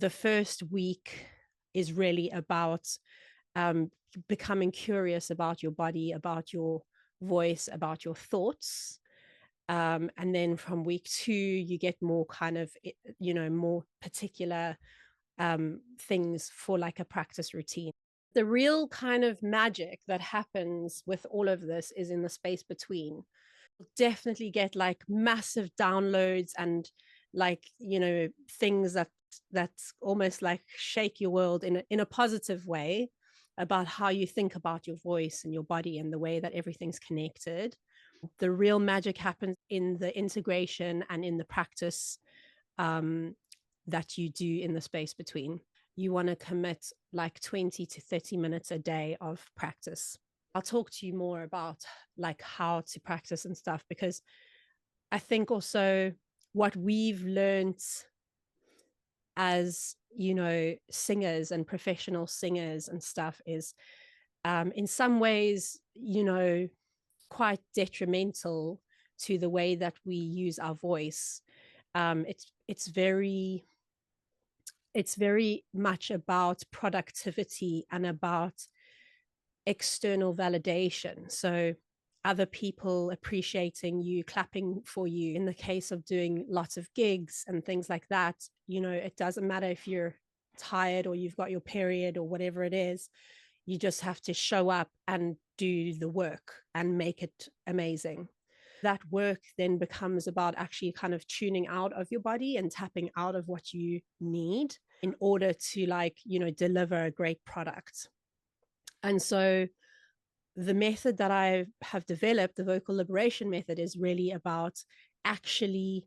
The first week is really about um, becoming curious about your body, about your voice, about your thoughts. And then from week two, you get more kind of, more particular things for like a practice routine. The real kind of magic that happens with all of this is in the space between. Definitely get like massive downloads and like, things that almost like shake your world in a positive way about how you think about your voice and your body and the way that everything's connected. The real magic happens in the integration and in the practice um, that you do in the space between. You want to commit like 20 to 30 minutes a day of practice. I'll talk to you more about like how to practice and stuff, because I think also what we've learned as, singers and professional singers and stuff is in some ways, quite detrimental to the way that we use our voice. It's very much about productivity and about external validation. So other people appreciating you, clapping for you. In the case of doing lots of gigs and things like that, it doesn't matter if you're tired or you've got your period or whatever it is. You just have to show up and do the work and make it amazing. That work then becomes about actually kind of tuning out of your body and tapping out of what you need in order to deliver a great product. And so the method that I have developed, the vocal liberation method, is really about actually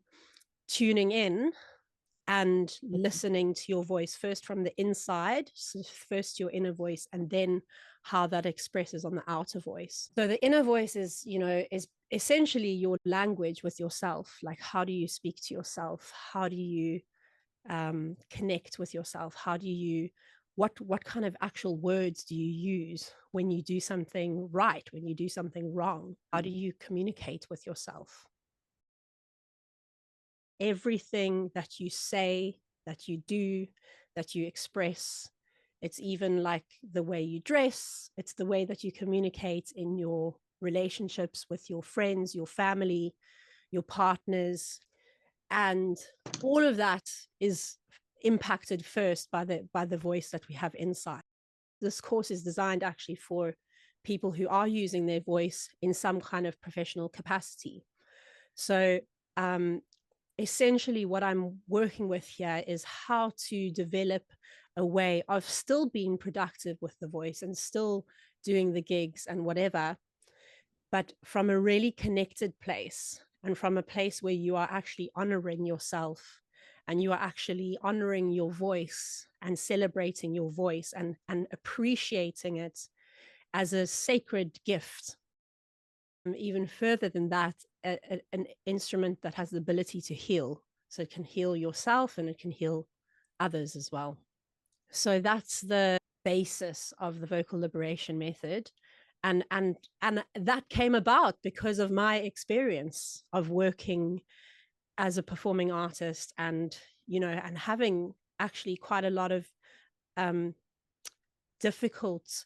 tuning in and listening to your voice first from the inside, so first your inner voice, and then how that expresses on the outer voice. So the inner voice is essentially your language with yourself. Like, how do you speak to yourself? How do you connect with yourself? How do you what kind of actual words do you use when you do something right, when you do something wrong? How do you communicate with yourself? Everything that you say, that you do, that you express, it's even like the way you dress, it's the way that you communicate in your relationships with your friends, your family, your partners, and all of that is impacted first by the voice that we have inside. This course is designed actually for people who are using their voice in some kind of professional capacity. So essentially what I'm working with here is how to develop a way of still being productive with the voice and still doing the gigs and whatever, but from a really connected place, and from a place where you are actually honoring yourself and you are actually honoring your voice and celebrating your voice and appreciating it as a sacred gift. Even further than that, an instrument that has the ability to heal. So it can heal yourself and it can heal others as well. So that's the basis of the vocal liberation method. And that came about because of my experience of working as a performing artist, and and having actually quite a lot of um, difficult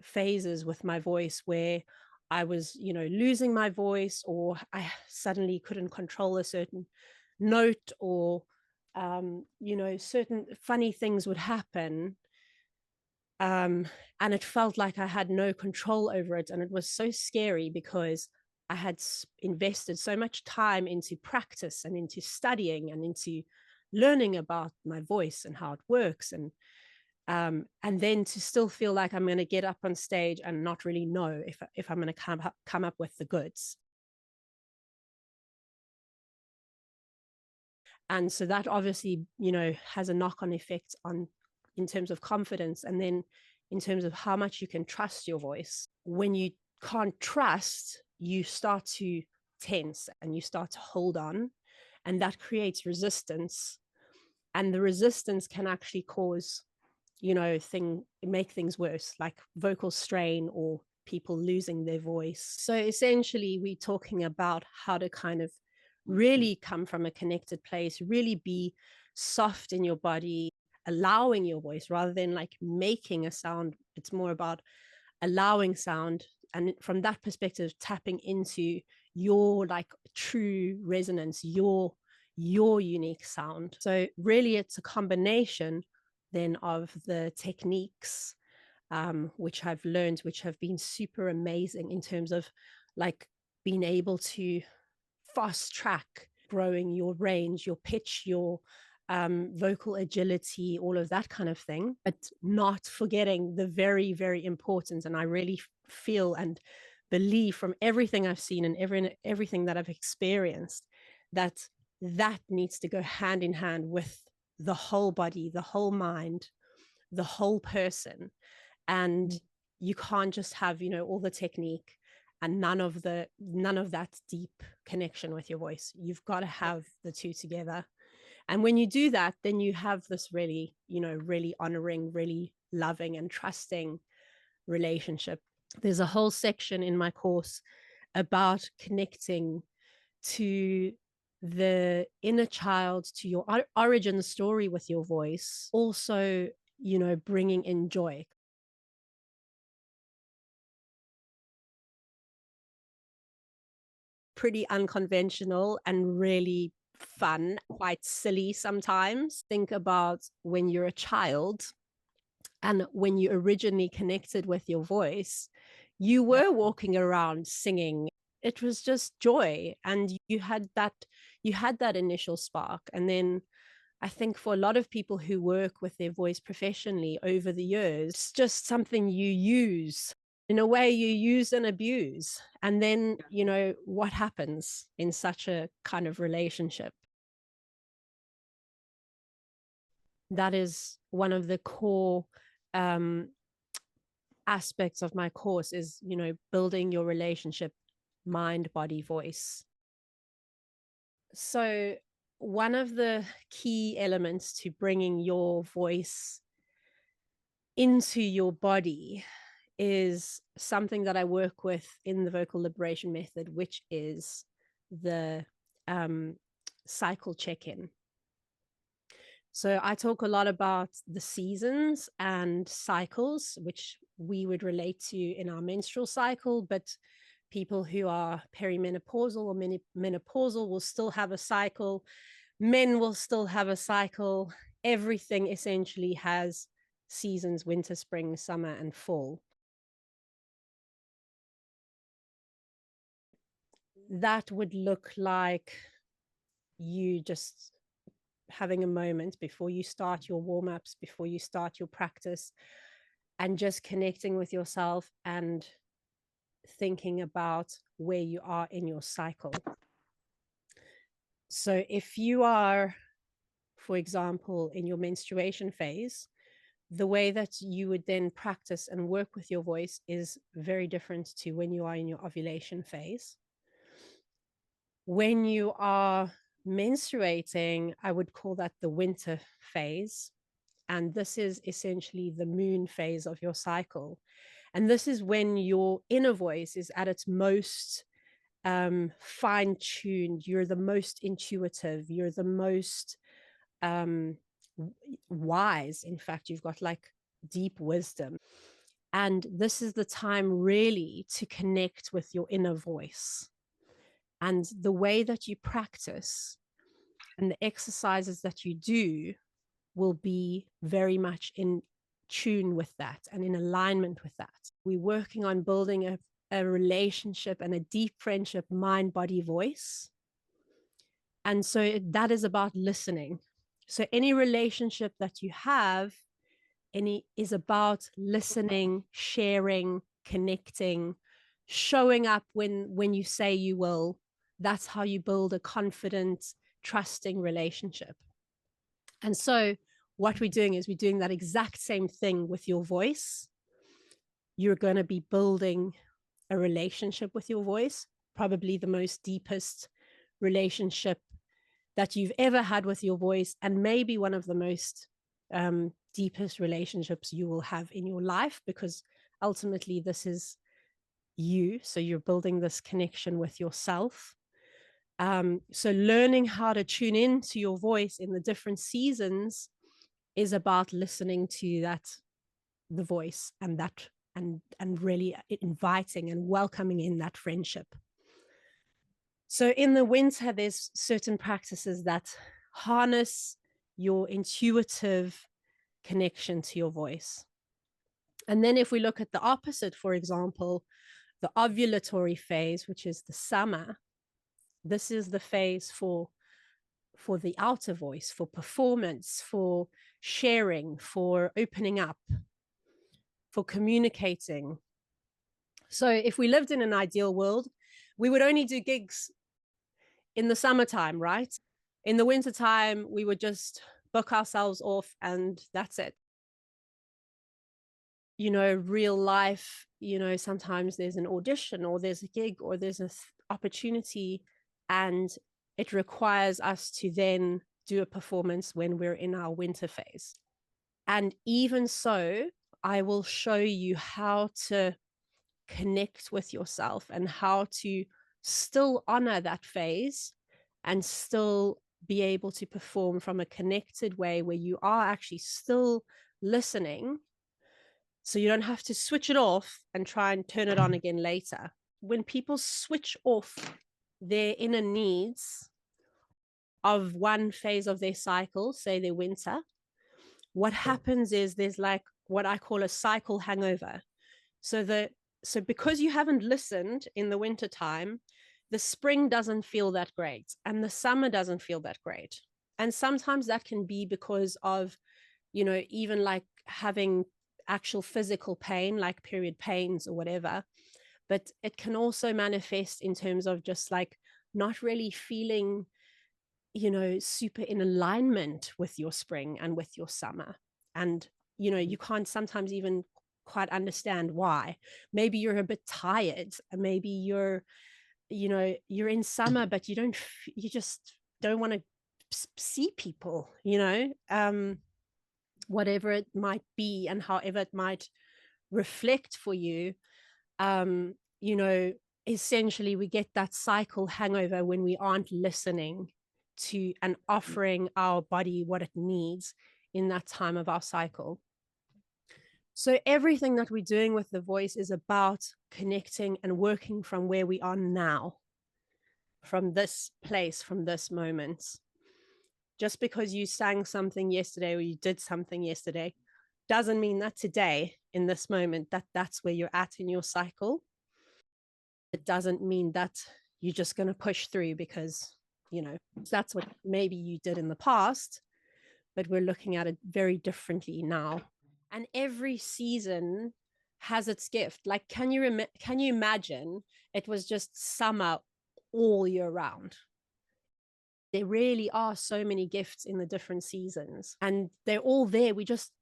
phases with my voice where I was, losing my voice, or I suddenly couldn't control a certain note, or, certain funny things would happen. And it felt like I had no control over it. And it was so scary because I had invested so much time into practice and into studying and into learning about my voice and how it works. And then to still feel like I'm going to get up on stage and not really know if I'm going to come up with the goods. And so that obviously, has a knock-on effect on in terms of confidence, and then in terms of how much you can trust your voice. When you can't trust, you start to tense and you start to hold on, and that creates resistance. And the resistance can actually cause, make things worse, like vocal strain or people losing their voice. So essentially, we're talking about how to kind of really come from a connected place, really be soft in your body, allowing your voice rather than like making a sound. It's more about allowing sound. And from that perspective, tapping into your like true resonance, your unique sound. So really it's a combination then of the techniques which I've learned, which have been super amazing in terms of like being able to fast track growing your range, your pitch, your vocal agility, all of that kind of thing, but not forgetting the very, very important. And I really feel and believe from everything I've seen and everything that I've experienced that that needs to go hand in hand with the whole body, the whole mind, the whole person. And you can't just have, all the technique and none of that deep connection with your voice. You've got to have the two together. And when you do that, then you have this really, really honoring, really loving and trusting relationship. There's a whole section in my course about connecting to the inner child, to your origin story with your voice. Also, bringing in joy. Pretty unconventional and really fun, quite silly sometimes. Think about when you're a child and when you originally connected with your voice, you were walking around singing. It was just joy, and you had that initial spark. And then I think for a lot of people who work with their voice professionally over the years, it's just something you use. In a way, you use and abuse. And then, what happens in such a kind of relationship? That is one of the core aspects of my course is, building your relationship, mind, body, voice. So one of the key elements to bringing your voice into your body is something that I work with in the vocal liberation method, which is the cycle check-in. So I talk a lot about the seasons and cycles, which we would relate to in our menstrual cycle, but people who are perimenopausal or menopausal will still have a cycle. Men will still have a cycle. Everything essentially has seasons: winter, spring, summer, and fall. That would look like you just having a moment before you start your warm-ups, before you start your practice, and just connecting with yourself and thinking about where you are in your cycle. So if you are, for example, in your menstruation phase, the way that you would then practice and work with your voice is very different to when you are in your ovulation phase. When you are menstruating, I would call that the winter phase. And this is essentially the moon phase of your cycle. And this is when your inner voice is at its most fine-tuned. You're the most intuitive. You're the most wise. In fact, you've got like deep wisdom. And this is the time really to connect with your inner voice. And the way that you practice and the exercises that you do will be very much in tune with that and in alignment with that. We're working on building a relationship and a deep friendship, mind, body, voice. And so that is about listening. So any relationship that you have is about listening, sharing, connecting, showing up when you say you will. That's how you build a confident, trusting relationship. And so what we're doing is we're doing that exact same thing with your voice. You're going to be building a relationship with your voice, probably the most deepest relationship that you've ever had with your voice, and maybe one of the most deepest relationships you will have in your life, because ultimately this is you. So you're building this connection with yourself. So learning how to tune in to your voice in the different seasons is about listening to the voice, and really inviting and welcoming in that friendship. So in the winter, there's certain practices that harness your intuitive connection to your voice. And then if we look at the opposite, for example, the ovulatory phase, which is the summer, this is the phase for the outer voice, for performance, for sharing, for opening up, for communicating. So if we lived in an ideal world, we would only do gigs in the summertime, right? In the wintertime, we would just book ourselves off and that's it. Real life, sometimes there's an audition or there's a gig or there's an opportunity, and it requires us to then do a performance when we're in our winter phase. And even so, I will show you how to connect with yourself and how to still honor that phase and still be able to perform from a connected way where you are actually still listening, so you don't have to switch it off and try and turn it on again later. When people switch off their inner needs of one phase of their cycle, say their winter, what happens is there's like what I call a cycle hangover. So because you haven't listened in the winter time, the spring doesn't feel that great and the summer doesn't feel that great. And sometimes that can be because of, even like having actual physical pain, like period pains or whatever. But it can also manifest in terms of just like not really feeling, super in alignment with your spring and with your summer. And, you can't sometimes even quite understand why. Maybe you're a bit tired. Maybe you're in summer, but you just don't want to see people, whatever it might be and however it might reflect for you. um Essentially we get that cycle hangover when we aren't listening to and offering our body what it needs in that time of our cycle. So everything that we're doing with the voice is about connecting and working from where we are now, from this place, from this moment. Just because you sang something yesterday or you did something yesterday doesn't mean that today, in this moment, that's where you're at in your cycle. It doesn't mean that you're just going to push through because, that's what maybe you did in the past, but we're looking at it very differently now. And every season has its gift. Like, can you imagine it was just summer all year round? There really are so many gifts in the different seasons, and they're all there. We just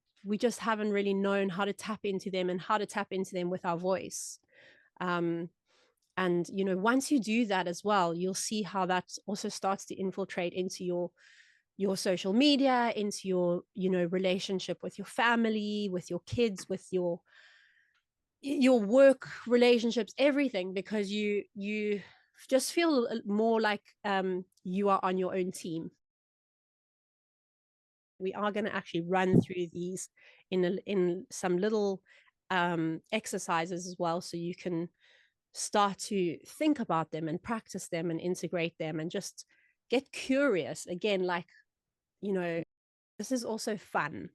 haven't really known how to tap into them and how to tap into them with our voice. And once you do that as well, you'll see how that also starts to infiltrate into your social media, into your relationship with your family, with your kids, with your work relationships, everything, because you just feel more like you are on your own team. We are going to actually run through these in some little exercises as well, so you can start to think about them and practice them and integrate them and just get curious again. Like, this is also fun,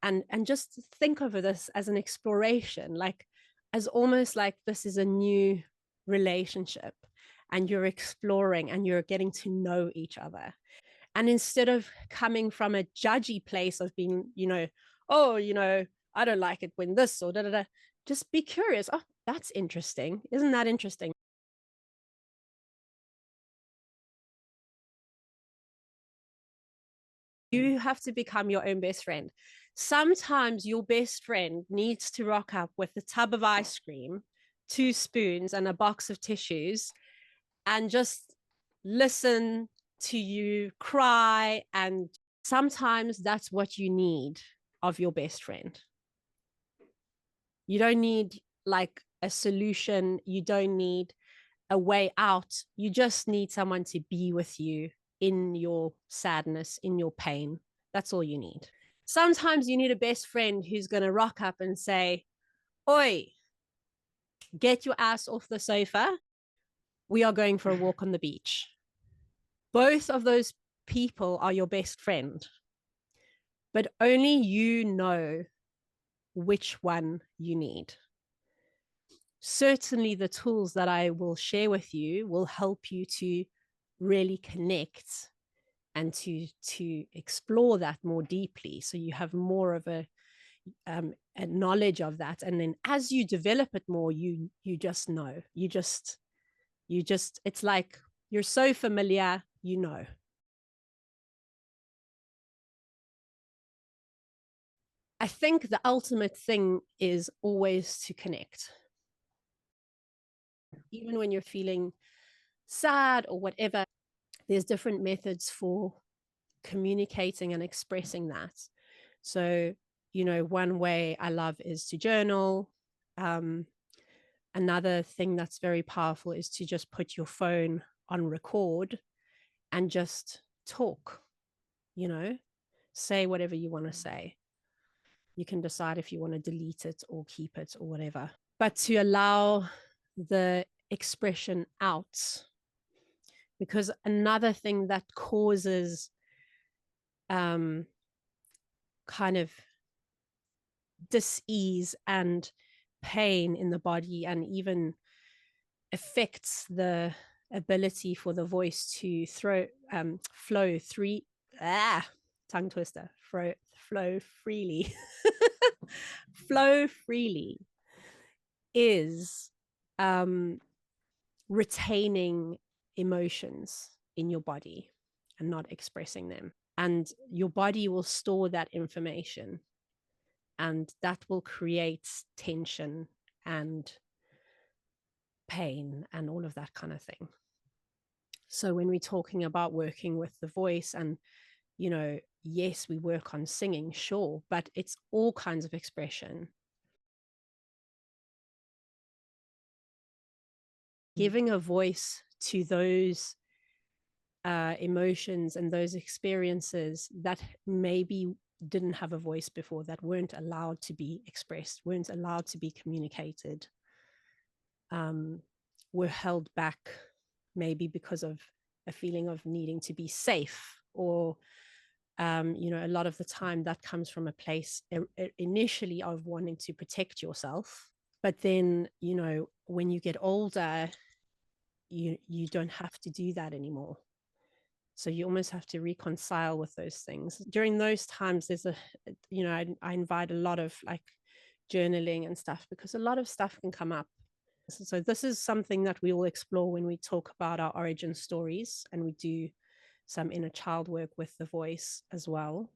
and just think of this as an exploration, like as almost like this is a new relationship and you're exploring and you're getting to know each other. And instead of coming from a judgy place of being, oh, I don't like it when this or da da da, just be curious. Oh, that's interesting. Isn't that interesting? You have to become your own best friend. Sometimes your best friend needs to rock up with a tub of ice cream, two spoons, and a box of tissues and just listen to you cry. And sometimes that's what you need of your best friend. You don't need like a solution. You don't need a way out. You just need someone to be with you in your sadness, in your pain. That's all you need. Sometimes you need a best friend who's going to rock up and say, Oi, get your ass off the sofa. We are going for a walk on the beach. Both of those people are your best friend, but only you know which one you need. Certainly, the tools that I will share with you will help you to really connect and to explore that more deeply, so you have more of a knowledge of that. And then as you develop it more, you just know, you just it's like you're so familiar, you know. I think the ultimate thing is always to connect, even when you're feeling sad or whatever. There's different methods for communicating and expressing that. So, one way I love is to journal. Another thing that's very powerful is to just put your phone on record and just talk, say whatever you want to say. You can decide if you want to delete it or keep it or whatever. But to allow the expression out, because another thing that causes kind of dis-ease and pain in the body, and even affects the ability for the voice to flow tongue twister, flow freely flow freely, is retaining emotions in your body and not expressing them. And your body will store that information, and that will create tension and pain and all of that kind of thing. So when we're talking about working with the voice, and yes, we work on singing, sure, but it's all kinds of expression. Giving a voice to those emotions and those experiences that maybe didn't have a voice before, that weren't allowed to be expressed, weren't allowed to be communicated, were held back, maybe because of a feeling of needing to be safe, or a lot of the time that comes from a place initially of wanting to protect yourself. But then, when you get older, you don't have to do that anymore. So you almost have to reconcile with those things. During those times, there's I invite a lot of like journaling and stuff, because a lot of stuff can come up. So this is something that we will explore when we talk about our origin stories, and we do some inner child work with the voice as well,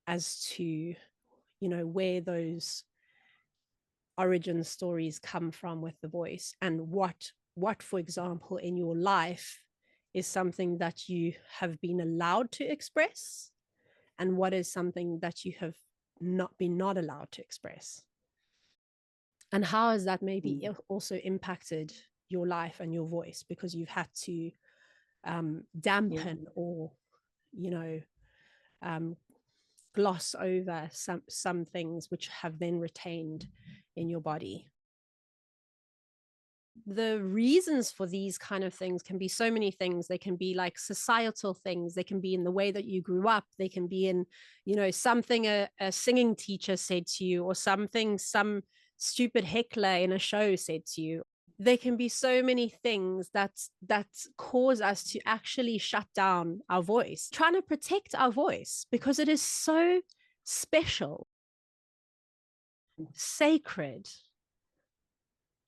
as to where those origin stories come from with the voice, and what for example in your life is something that you have been allowed to express, and what is something that you have not allowed to express, and how has that maybe also impacted your life and your voice, because you've had to dampen or gloss over some things which have then retained in your body. The reasons for these kind of things can be so many things. They can be like societal things, they can be in the way that you grew up, they can be in something a singing teacher said to you, or something some stupid heckler in a show said to you. There can be so many things that cause us to actually shut down our voice, trying to protect our voice, because it is so special, sacred,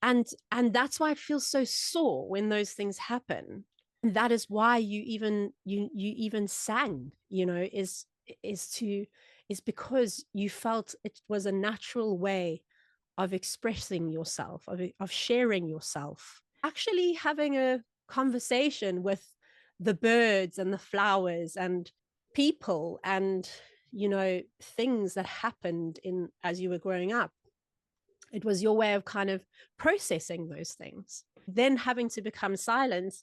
and that's why it feels so sore when those things happen. And that is why you even sang, is because you felt it was a natural way of expressing yourself, of sharing yourself, actually having a conversation with the birds and the flowers and people, and things that happened as you were growing up. It was your way of kind of processing those things. Then having to become silent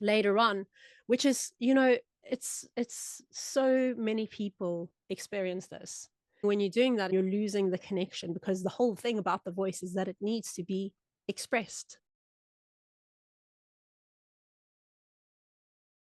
later on, which is, it's so many people experience this. When you're doing that, you're losing the connection, because the whole thing about the voice is that it needs to be expressed.